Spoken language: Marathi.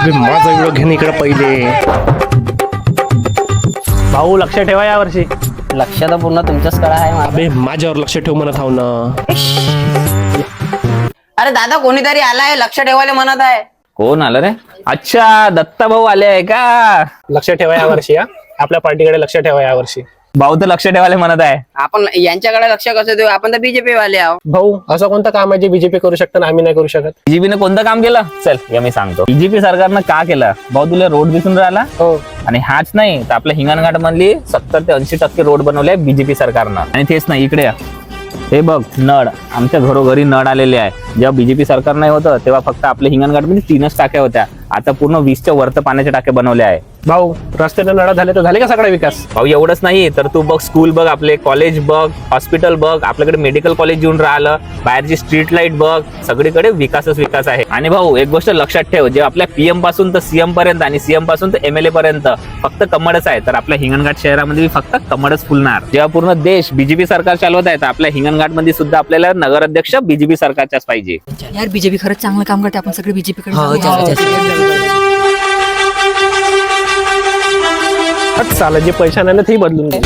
अबे माझा व्हिडिओ घेणे इकडे पहिले. भाऊ लक्ष ठेवा यावर्षी. लक्ष तर पूर्ण तुमच्याच कडे आहे माझं. अबे माझ्यावर लक्ष ठेव म्हणत हाव ना. अरे दादा कोणीतरी आलाय लक्ष ठेवायला म्हणत आहे. कोण आलं रे? अच्छा दत्ता भाऊ आले आहे का? लक्ष ठेवा यावर्षी. आपल्या पार्टीकडे लक्ष ठेवा यावर्षी. भाऊ तर लक्ष ठेवायला म्हणत आहे. आपण यांच्याकडे लक्ष कसं देऊ? आपण तर बीजेपी वाले आहो. भाऊ असं कोणतं काम आहे जे बीजेपी करू शकतं आणि आम्ही नाही करू शकत? बीजेपीने कोणतं काम केलं? चल या मी सांगतो. बीजेपी सरकारनं का केलं? भाऊ तुला रोड दिसून राहिला? हो. आणि हाच नाही तर आपल्या हिंगणघाट मधली 70 ते 80% रोड बनवले बीजेपी सरकारनं. आणि तेच नाही इकडे हे बघ नळ, आमच्या घरोघरी नळ आलेले आहे. जेव्हा बीजेपी सरकार नाही होतं तेव्हा फक्त आपल्या हिंगणघाटमध्ये 3च टाक्या होत्या. आता पूर्ण 20च्या वरती पाण्याच्या टाक्या बनवल्या आहे. भाऊ रस्त्याने नळा झाले तर झाले का सगळा विकास? भाऊ एवढंच नाही तर तू बघ स्कूल बघ, आपले कॉलेज बघ, हॉस्पिटल बघ, आपल्याकडे मेडिकल कॉलेज येऊन राहिलं, बाहेरची स्ट्रीट लाईट बघ, सगळीकडे विकासच विकास आहे. आणि भाऊ एक गोष्ट लक्षात ठेव, जे आपल्या पीएम पासून तर सीएम पर्यंत आणि सीएम पासून तर एमएलए पर्यंत फक्त कमळच आहे, तर आपल्या हिंगणघाट शहरामध्ये फक्त कमळच फुलणार. जेव्हा पूर्ण देश बीजेपी सरकार चालवत आहे तर आपल्या हिंगणघाट मध्ये सुद्धा आपल्याला नगराध्यक्ष बीजेपी सरकारच्याच पाहिजे. यार बीजेपी खरंच चांगलं काम करते. आपण सगळे बीजेपी कडे चालेल, जे पैसा नाही ना ते बदलून घे.